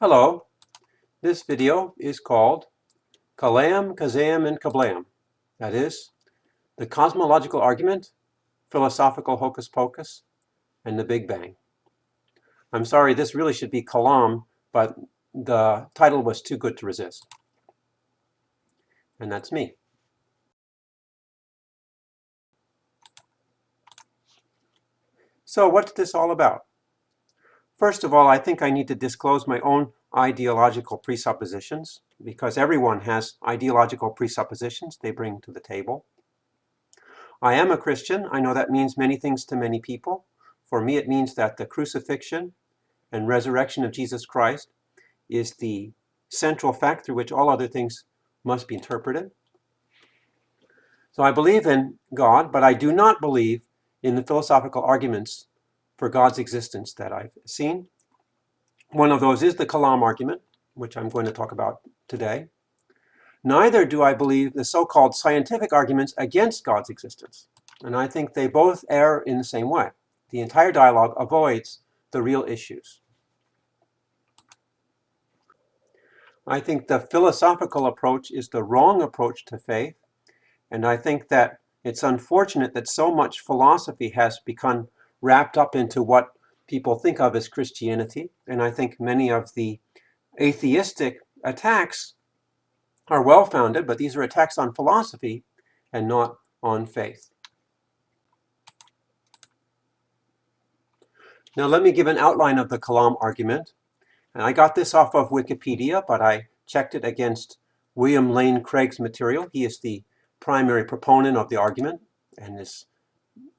Hello, this video is called Kalam, Kazaam, and Ka-blam. That is, the cosmological argument, philosophical hocus-pocus, and the Big Bang. I'm sorry, this really should be Kalam, but the title was too good to resist. And that's me. So what's this all about? First of all, I think I need to disclose my own ideological presuppositions, because everyone has ideological presuppositions they bring to the table. I am a Christian. I know that means many things to many people. For me, it means that the crucifixion and resurrection of Jesus Christ is the central fact through which all other things must be interpreted. So I believe in God, but I do not believe in the philosophical arguments for God's existence that I've seen. One of those is the Kalam argument, which I'm going to talk about today. Neither do I believe the so-called scientific arguments against God's existence. And I think they both err in the same way. The entire dialogue avoids the real issues. I think the philosophical approach is the wrong approach to faith. And I think that it's unfortunate that so much philosophy has become wrapped up into what people think of as Christianity. And I think many of the atheistic attacks are well-founded, but these are attacks on philosophy and not on faith. Now let me give an outline of the Kalam argument. And I got this off of Wikipedia, but I checked it against William Lane Craig's material. He is the primary proponent of the argument and is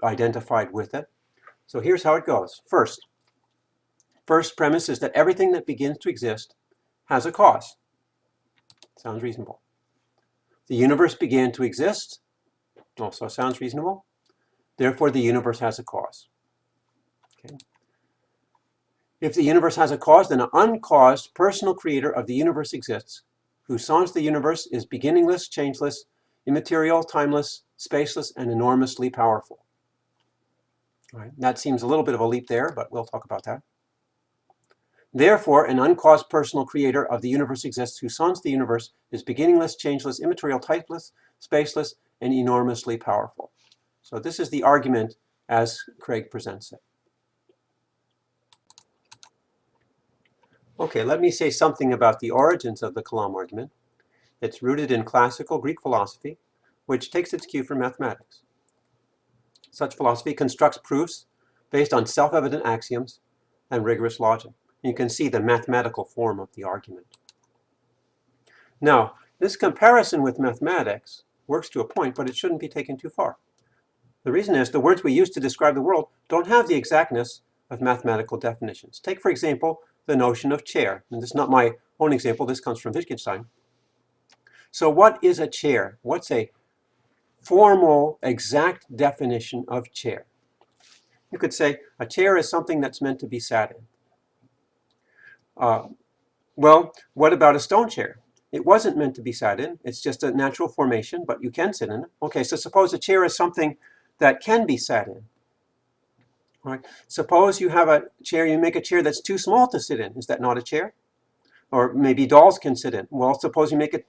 identified with it. So here's how it goes. First premise is that everything that begins to exist has a cause. Sounds reasonable. The universe began to exist. Also sounds reasonable. Therefore, the universe has a cause. Okay. If the universe has a cause, then an uncaused personal creator of the universe exists, who sans the universe is beginningless, changeless, immaterial, timeless, spaceless, and enormously powerful. All right. That seems a little bit of a leap there, but we'll talk about that. Therefore, an uncaused personal creator of the universe exists, who sans the universe is beginningless, changeless, immaterial, timeless, spaceless, and enormously powerful. So this is the argument as Craig presents it. Okay, let me say something about the origins of the Kalam argument. It's rooted in classical Greek philosophy, which takes its cue from mathematics. Such philosophy constructs proofs based on self-evident axioms and rigorous logic. You can see the mathematical form of the argument. Now, this comparison with mathematics works to a point, but it shouldn't be taken too far. The reason is the words we use to describe the world don't have the exactness of mathematical definitions. Take, for example, the notion of chair. And this is not my own example. This comes from Wittgenstein. So what is a chair? What's a formal, exact definition of chair? You could say a chair is something that's meant to be sat in. Well, what about a stone chair? It wasn't meant to be sat in. It's just a natural formation, but you can sit in it. Okay, so suppose a chair is something that can be sat in. All right. Suppose you have a chair, you make a chair that's too small to sit in. Is that not a chair? Or maybe dolls can sit in. Well, suppose you make it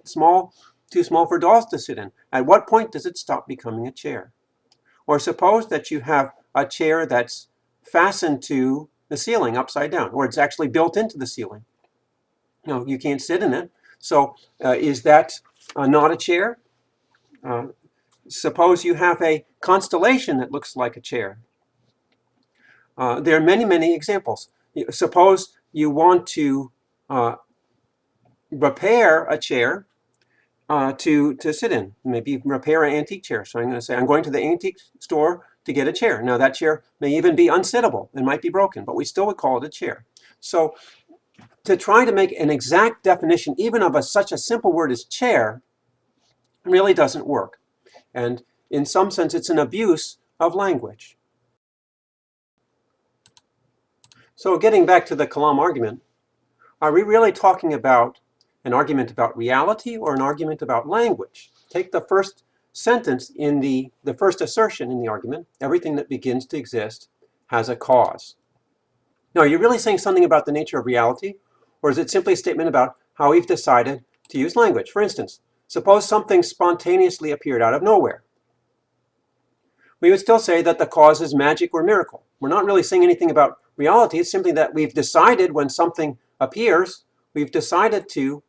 too small for dolls to sit in. At what point does it stop becoming a chair? Or suppose that you have a chair that's fastened to the ceiling upside down, or it's actually built into the ceiling. No, you can't sit in it. So is that not a chair? Suppose you have a constellation that looks like a chair. There are many, many examples. Suppose you want to repair a chair to sit in. Maybe repair an antique chair. So I'm going to say, I'm going to the antique store to get a chair. Now that chair may even be unsittable. It might be broken, but we still would call it a chair. So to try to make an exact definition, even of such a simple word as chair, really doesn't work. And in some sense, it's an abuse of language. So getting back to the Kalam argument, are we really talking about an argument about reality or an argument about language? Take the first sentence in the first assertion in the argument. Everything that begins to exist has a cause. Now, are you really saying something about the nature of reality? Or is it simply a statement about how we've decided to use language? For instance, suppose something spontaneously appeared out of nowhere. We would still say that the cause is magic or miracle. We're not really saying anything about reality. It's simply that we've decided when something appears, we've decided to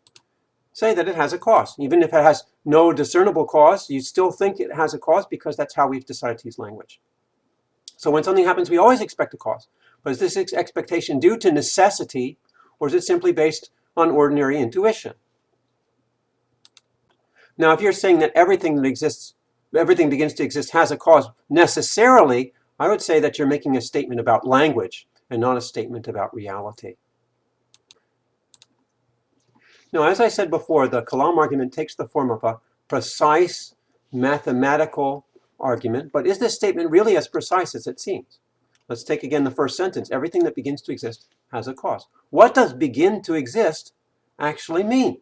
say that it has a cause. Even if it has no discernible cause, you still think it has a cause because that's how we've decided to use language. So when something happens, we always expect a cause. But is this expectation due to necessity, or is it simply based on ordinary intuition? Now, if you're saying that everything that exists, everything begins to exist has a cause necessarily, I would say that you're making a statement about language and not a statement about reality. Now, as I said before, the Kalam argument takes the form of a precise mathematical argument, but is this statement really as precise as it seems? Let's take again the first sentence. Everything that begins to exist has a cause. What does begin to exist actually mean?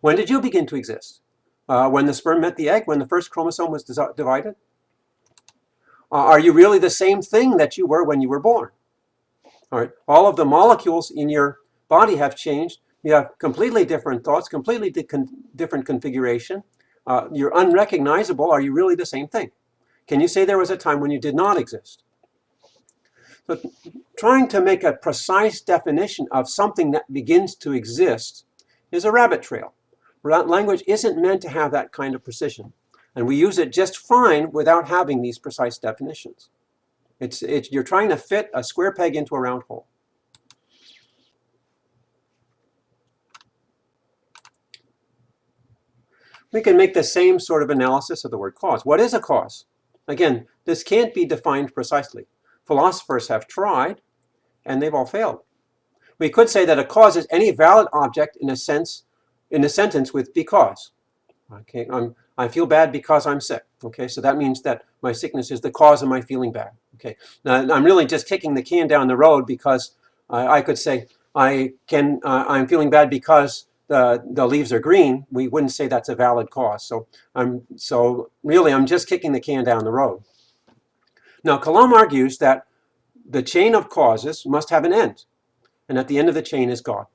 When did you begin to exist? When the sperm met the egg, when the first chromosome was divided? Are you really the same thing that you were when you were born? All right. All of the molecules in your body have changed. You have completely different thoughts, completely different configuration. You're unrecognizable. Are you really the same thing? Can you say there was a time when you did not exist? So trying to make a precise definition of something that begins to exist is a rabbit trail. Language isn't meant to have that kind of precision. And we use it just fine without having these precise definitions. You're trying to fit a square peg into a round hole. We can make the same sort of analysis of the word cause. What is a cause? Again, this can't be defined precisely. Philosophers have tried, and they've all failed. We could say that a cause is any valid object in a sentence with because. Okay, I feel bad because I'm sick. Okay, so that means that my sickness is the cause of my feeling bad. Okay, now I'm really just kicking the can down the road because I could say I'm feeling bad because the leaves are green. We wouldn't say that's a valid cause. So really I'm just kicking the can down the road. Now Kalam argues that the chain of causes must have an end, and at the end of the chain is God.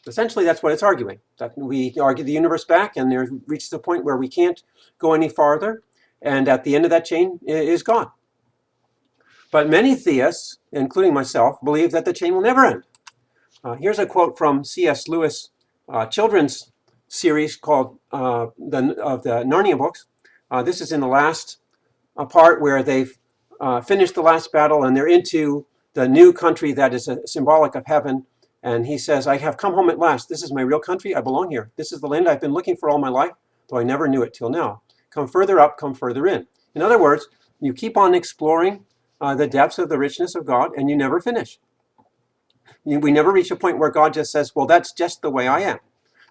Essentially, that's what it's arguing. That we argue the universe back, and there reaches a point where we can't go any farther, and at the end of that chain is God. But many theists, including myself, believe that the chain will never end. Here's a quote from C.S. Lewis' children's series called of the Narnia books. This is in the last part where they've finished the last battle, and they're into the new country that is symbolic of heaven. And he says, I have come home at last. This is my real country. I belong here. This is the land I've been looking for all my life, though I never knew it till now. Come further up, come further in. In other words, you keep on exploring the depths of the richness of God, and you never finish. We never reach a point where God just says, well, that's just the way I am.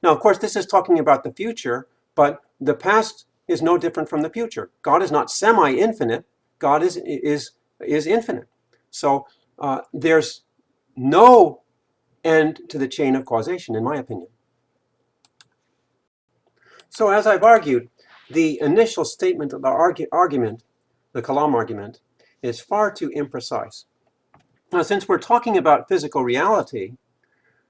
Now, of course, this is talking about the future, but the past is no different from the future. God is not semi-infinite. God is infinite. So there's no end to the chain of causation, in my opinion. So as I've argued, the initial statement of the argument, the Kalam argument, is far too imprecise. Now, since we're talking about physical reality,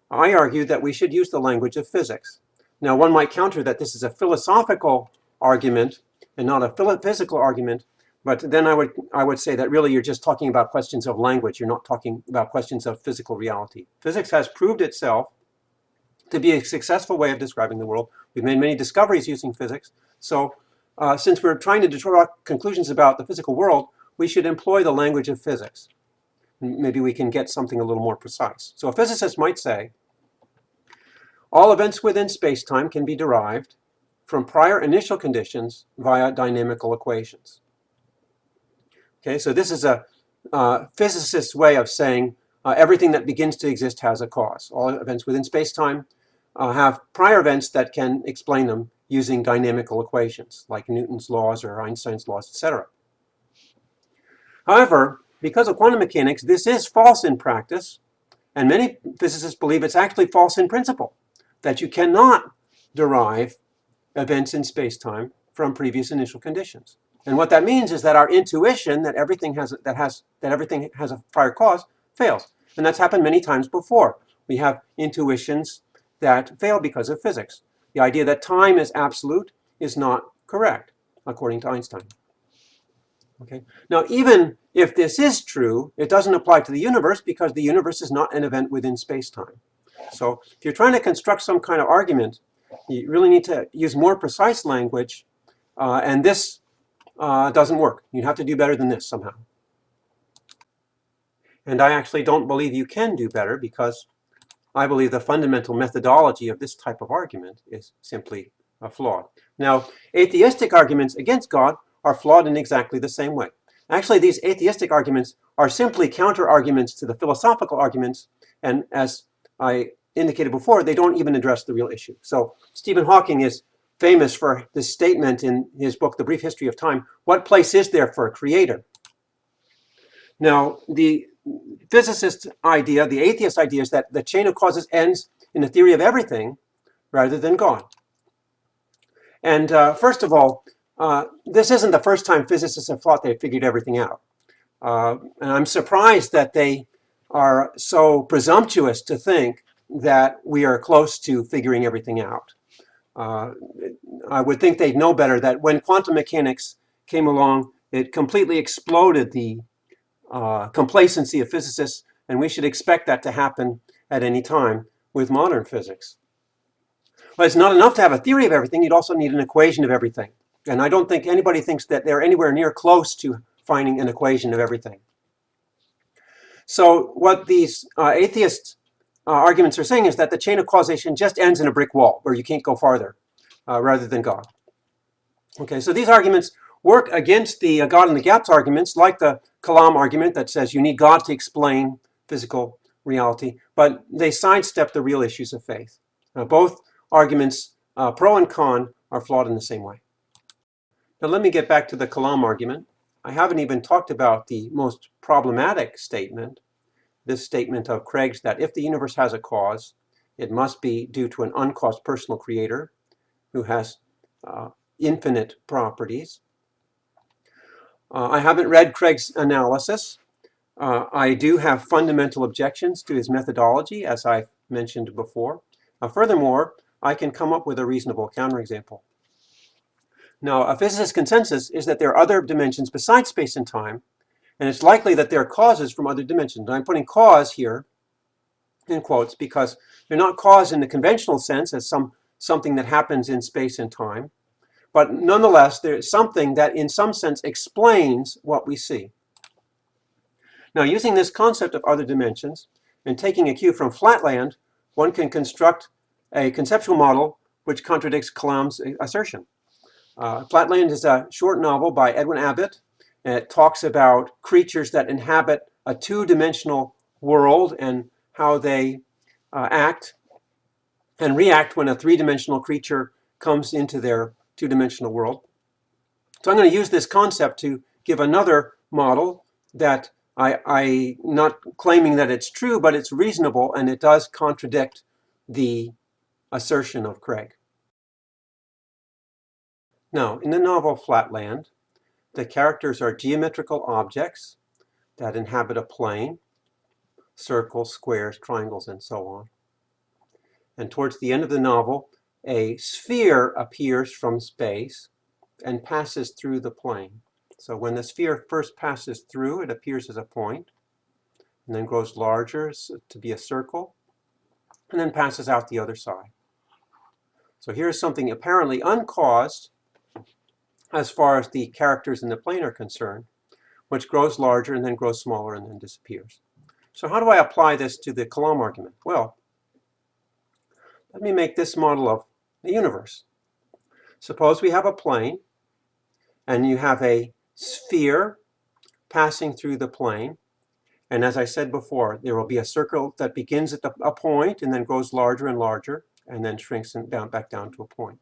I argue that we should use the language of physics. Now, one might counter that this is a philosophical argument and not a physical argument, but then I would say that really you're just talking about questions of language. You're not talking about questions of physical reality. Physics has proved itself to be a successful way of describing the world. We've made many discoveries using physics. So since we're trying to draw conclusions about the physical world, we should employ the language of physics. Maybe we can get something a little more precise. So a physicist might say, all events within space-time can be derived from prior initial conditions via dynamical equations. Okay, so this is a physicist's way of saying everything that begins to exist has a cause. All events within space-time have prior events that can explain them using dynamical equations, like Newton's laws or Einstein's laws, etc. However, because of quantum mechanics, this is false in practice, and many physicists believe it's actually false in principle, that you cannot derive events in space-time from previous initial conditions. And what that means is that our intuition that everything has a prior cause fails. And that's happened many times before. We have intuitions that fail because of physics. The idea that time is absolute is not correct, according to Einstein. Okay. Now, even if this is true, it doesn't apply to the universe because the universe is not an event within space-time. So if you're trying to construct some kind of argument, you really need to use more precise language, and this doesn't work. You'd have to do better than this somehow. And I actually don't believe you can do better because I believe the fundamental methodology of this type of argument is simply flawed. Now, atheistic arguments against God are flawed in exactly the same way. Actually, these atheistic arguments are simply counter-arguments to the philosophical arguments, and as I indicated before, they don't even address the real issue. So Stephen Hawking is famous for this statement in his book, The Brief History of Time: what place is there for a creator? Now, the physicist idea, the atheist idea, is that the chain of causes ends in the theory of everything rather than God. And first of all, this isn't the first time physicists have thought they had figured everything out. And I'm surprised that they are so presumptuous to think that we are close to figuring everything out. I would think they'd know better that when quantum mechanics came along, it completely exploded the complacency of physicists, and we should expect that to happen at any time with modern physics. But it's not enough to have a theory of everything, you'd also need an equation of everything. And I don't think anybody thinks that they're anywhere near close to finding an equation of everything. So what these atheist arguments are saying is that the chain of causation just ends in a brick wall where you can't go farther rather than God. Okay, so these arguments work against the God in the gaps arguments, like the Kalam argument that says you need God to explain physical reality, but they sidestep the real issues of faith. Both arguments, pro and con, are flawed in the same way. Now let me get back to the Kalam argument. I haven't even talked about the most problematic statement, this statement of Craig's that if the universe has a cause, it must be due to an uncaused personal creator who has infinite properties. I haven't read Craig's analysis. I do have fundamental objections to his methodology, as I've mentioned before. Furthermore, I can come up with a reasonable counterexample. Now, a physicist's consensus is that there are other dimensions besides space and time, and it's likely that there are causes from other dimensions. And I'm putting cause here in quotes because they're not cause in the conventional sense as something that happens in space and time, but nonetheless, there's something that in some sense explains what we see. Now, using this concept of other dimensions and taking a cue from Flatland, one can construct a conceptual model which contradicts Kalam's assertion. Flatland is a short novel by Edwin Abbott. It talks about creatures that inhabit a two-dimensional world and how they act and react when a three-dimensional creature comes into their two-dimensional world. So I'm going to use this concept to give another model that I'm not claiming that it's true, but it's reasonable, and it does contradict the assertion of Craig. Now, in the novel Flatland, the characters are geometrical objects that inhabit a plane, circles, squares, triangles, and so on. And towards the end of the novel, a sphere appears from space and passes through the plane. So when the sphere first passes through, it appears as a point, and then grows larger to be a circle, and then passes out the other side. So here's something apparently uncaused as far as the characters in the plane are concerned, which grows larger and then grows smaller and then disappears. So how do I apply this to the Kalam argument? Well, let me make this model of the universe. Suppose we have a plane, and you have a sphere passing through the plane. And as I said before, there will be a circle that begins at a point and then grows larger and larger and then shrinks back down to a point.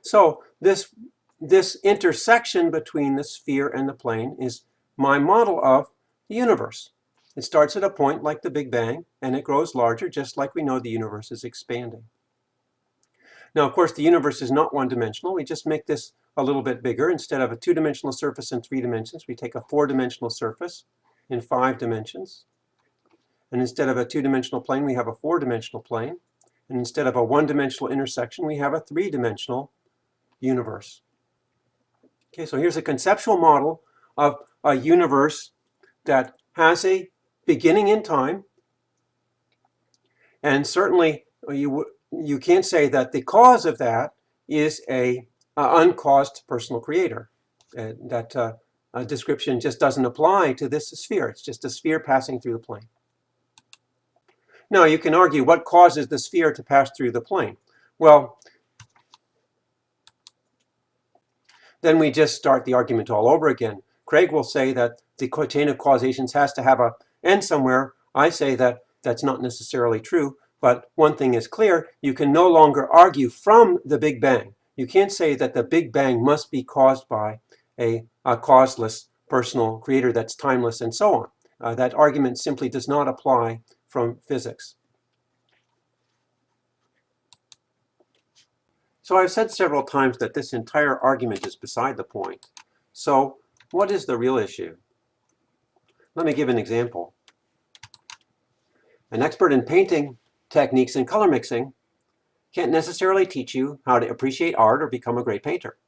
So this intersection between the sphere and the plane is my model of the universe. It starts at a point like the Big Bang, and it grows larger just like we know the universe is expanding. Now, of course, the universe is not one-dimensional. We just make this a little bit bigger. Instead of a two-dimensional surface in 3 dimensions, we take a 4-dimensional surface in 5 dimensions. And instead of a two-dimensional plane, we have a four-dimensional plane. And instead of a one-dimensional intersection, we have a three-dimensional universe. Okay, so here's a conceptual model of a universe that has a beginning in time. And certainly you can't say that the cause of that is a uncaused personal creator. That description just doesn't apply to this sphere. It's just a sphere passing through the plane. Now, you can argue what causes the sphere to pass through the plane. Well, then we just start the argument all over again. Craig will say that the chain of causations has to have an end somewhere. I say that that's not necessarily true, but one thing is clear. You can no longer argue from the Big Bang. You can't say that the Big Bang must be caused by a causeless personal creator that's timeless and so on. That argument simply does not apply from physics. So I've said several times that this entire argument is beside the point. So what is the real issue? Let me give an example. An expert in painting techniques and color mixing can't necessarily teach you how to appreciate art or become a great painter.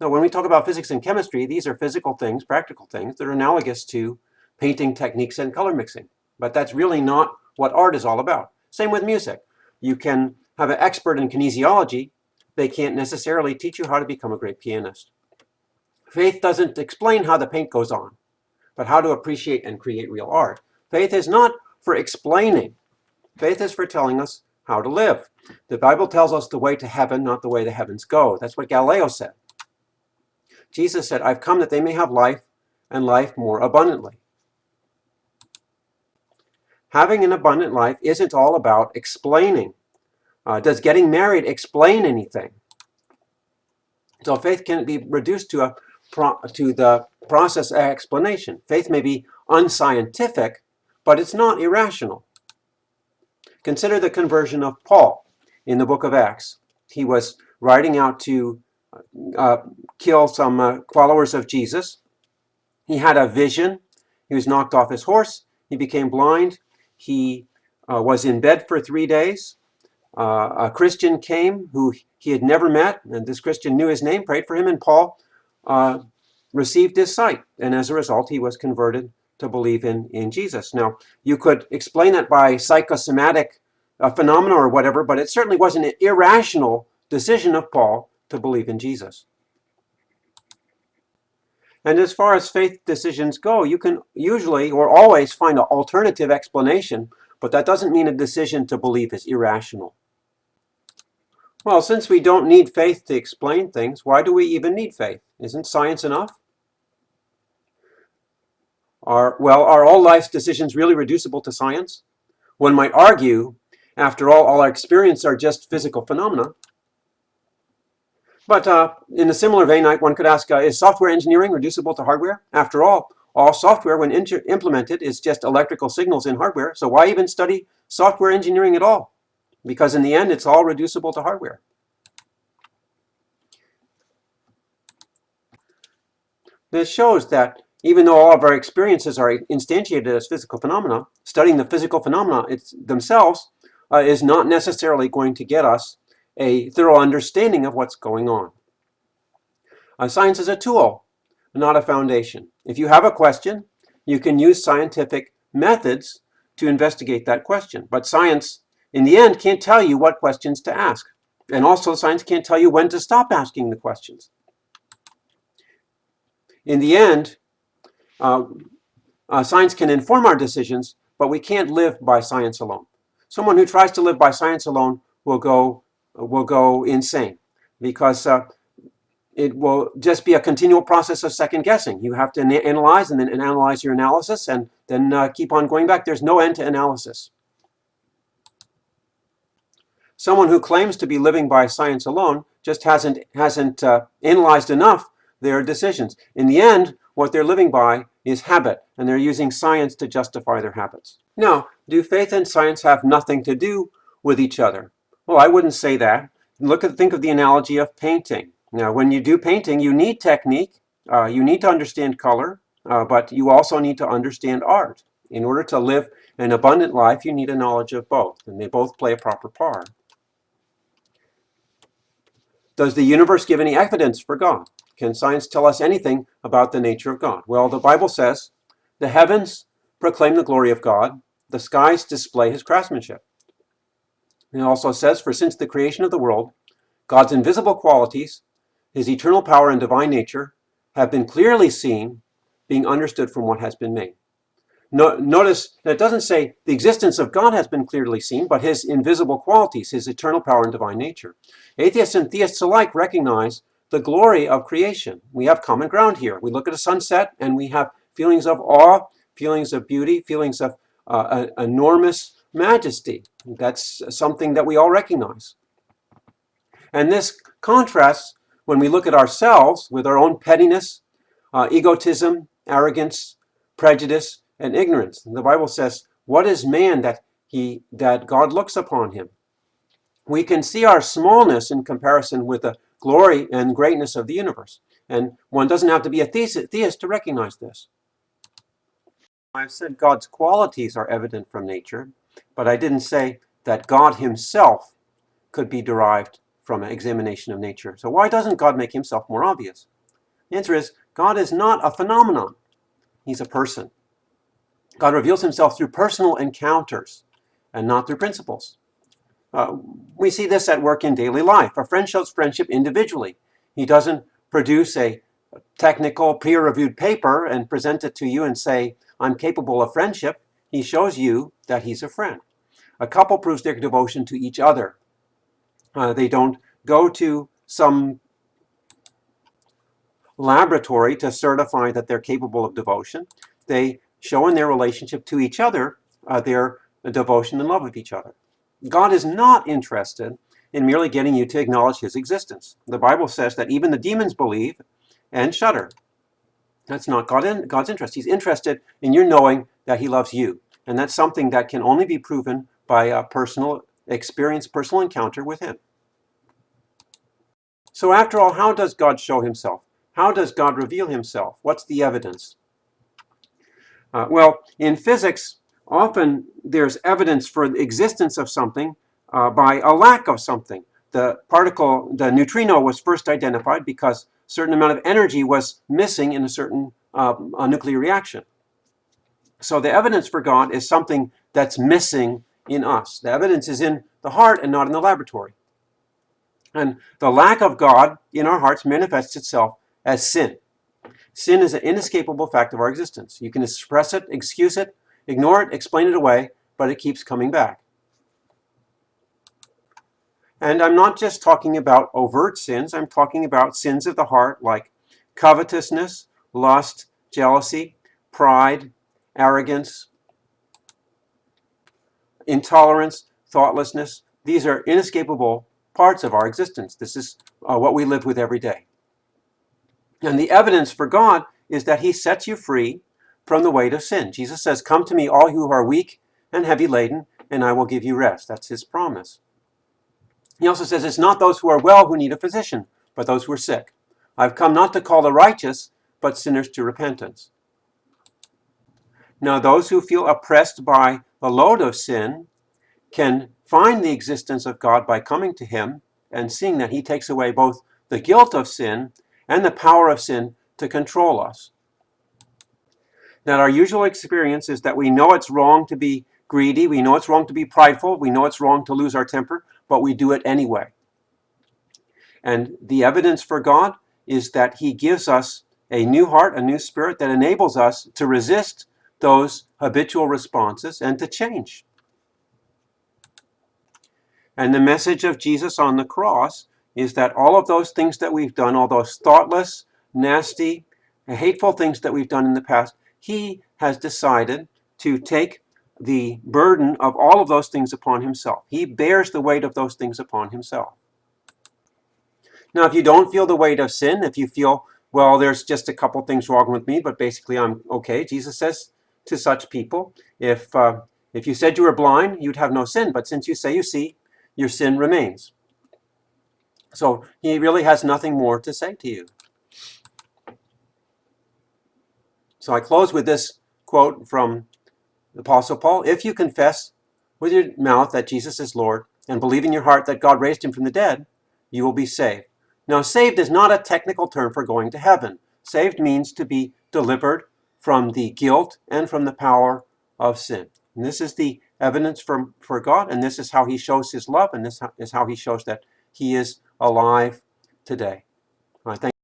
Now, when we talk about physics and chemistry, these are physical things, practical things that are analogous to painting techniques and color mixing. But that's really not what art is all about. Same with music. You can have an expert in kinesiology. They can't necessarily teach you how to become a great pianist. Faith doesn't explain how the paint goes on, but how to appreciate and create real art. Faith is not for explaining. Faith is for telling us how to live. The Bible tells us the way to heaven, not the way the heavens go. That's what Galileo said. Jesus said, I've come that they may have life and life more abundantly. Having an abundant life isn't all about explaining. Does getting married explain anything? So faith can be reduced to the process of explanation. Faith may be unscientific, but it's not irrational. Consider the conversion of Paul in the book of Acts. He was riding out to kill some followers of Jesus. He had a vision. He was knocked off his horse. He became blind. He was in bed for 3 days. A Christian came who he had never met, and this Christian knew his name, prayed for him, and Paul received his sight. And as a result, he was converted to believe in Jesus. Now, you could explain that by psychosomatic phenomena or whatever, but it certainly wasn't an irrational decision of Paul to believe in Jesus. And as far as faith decisions go, you can usually or always find an alternative explanation, but that doesn't mean a decision to believe is irrational. Well, since we don't need faith to explain things, why do we even need faith? Isn't science enough? Are all life's decisions really reducible to science? One might argue, after all our experiences are just physical phenomena. But in a similar vein, one could ask, is software engineering reducible to hardware? After all software, when implemented, is just electrical signals in hardware. So why even study software engineering at all? Because in the end, it's all reducible to hardware. This shows that even though all of our experiences are instantiated as physical phenomena, studying the physical phenomena themselves is not necessarily going to get us a thorough understanding of what's going on. Science is a tool, not a foundation. If you have a question, you can use scientific methods to investigate that question. But science, in the end, can't tell you what questions to ask. And also, science can't tell you when to stop asking the questions. In the end, science can inform our decisions, but we can't live by science alone. Someone who tries to live by science alone will go insane, because it will just be a continual process of second guessing. You have to analyze and then analyze your analysis and then keep on going back. There's no end to analysis. Someone who claims to be living by science alone just hasn't analyzed enough their decisions. In the end, what they're living by is habit, and they're using science to justify their habits. Now, do faith and science have nothing to do with each other? Well, I wouldn't say that. Think of the analogy of painting. Now, when you do painting, you need technique, you need to understand color, but you also need to understand art. In order to live an abundant life, you need a knowledge of both, and they both play a proper part. Does the universe give any evidence for God? Can science tell us anything about the nature of God? Well, the Bible says, the heavens proclaim the glory of God, the skies display his craftsmanship. It also says, for since the creation of the world, God's invisible qualities, his eternal power and divine nature, have been clearly seen, being understood from what has been made. Notice that it doesn't say the existence of God has been clearly seen, but his invisible qualities, his eternal power and divine nature. Atheists and theists alike recognize the glory of creation. We have common ground here. We look at a sunset and we have feelings of awe, feelings of beauty, feelings of enormous majesty. That's something that we all recognize. And this contrasts when we look at ourselves with our own pettiness, egotism, arrogance, prejudice, and ignorance. The Bible says, what is man that God looks upon him? We can see our smallness in comparison with the glory and greatness of the universe. And one doesn't have to be a theist to recognize this. I've said God's qualities are evident from nature, but I didn't say that God himself could be derived from an examination of nature. So why doesn't God make himself more obvious? The answer is, God is not a phenomenon. He's a person. God reveals himself through personal encounters and not through principles. We see this at work in daily life. A friend shows friendship individually. He doesn't produce a technical peer-reviewed paper and present it to you and say, I'm capable of friendship. He shows you that he's a friend. A couple proves their devotion to each other. They don't go to some laboratory to certify that they're capable of devotion. They show in their relationship to each other their devotion and love of each other. God is not interested in merely getting you to acknowledge his existence. The Bible says that even the demons believe and shudder. That's not God's interest. He's interested in your knowing that he loves you. And that's something that can only be proven by a personal experience, personal encounter with him. So after all, how does God show himself? How does God reveal himself? What's the evidence? Well, in physics, often there's evidence for the existence of something by a lack of something. The particle, the neutrino, was first identified because a certain amount of energy was missing in a certain nuclear reaction. So the evidence for God is something that's missing in us. The evidence is in the heart and not in the laboratory. And the lack of God in our hearts manifests itself as sin. Sin is an inescapable fact of our existence. You can express it, excuse it, ignore it, explain it away, but it keeps coming back. And I'm not just talking about overt sins. I'm talking about sins of the heart like covetousness, lust, jealousy, pride, arrogance, intolerance, thoughtlessness. These are inescapable parts of our existence. This is what we live with every day. And the evidence for God is that he sets you free from the weight of sin. Jesus says, come to me, all you who are weak and heavy laden, and I will give you rest. That's his promise. He also says, it's not those who are well who need a physician, but those who are sick. I've come not to call the righteous, but sinners to repentance. Now, those who feel oppressed by the load of sin can find the existence of God by coming to him and seeing that he takes away both the guilt of sin and the power of sin to control us. That our usual experience is that we know it's wrong to be greedy, we know it's wrong to be prideful, we know it's wrong to lose our temper, but we do it anyway. And the evidence for God is that he gives us a new heart, a new spirit that enables us to resist those habitual responses and to change. And the message of Jesus on the cross is that all of those things that we've done, all those thoughtless, nasty, hateful things that we've done in the past, he has decided to take the burden of all of those things upon himself. He bears the weight of those things upon himself. Now, if you don't feel the weight of sin, if you feel, well, there's just a couple things wrong with me, but basically I'm okay, Jesus says to such people, if you said you were blind, you'd have no sin, but since you say you see, your sin remains. So he really has nothing more to say to you. So I close with this quote from The Apostle Paul, if you confess with your mouth that Jesus is Lord and believe in your heart that God raised him from the dead, you will be saved. Now, saved is not a technical term for going to heaven. Saved means to be delivered from the guilt and from the power of sin. And this is the evidence for God, and this is how he shows his love, and this is how he shows that he is alive today. All right, thank you.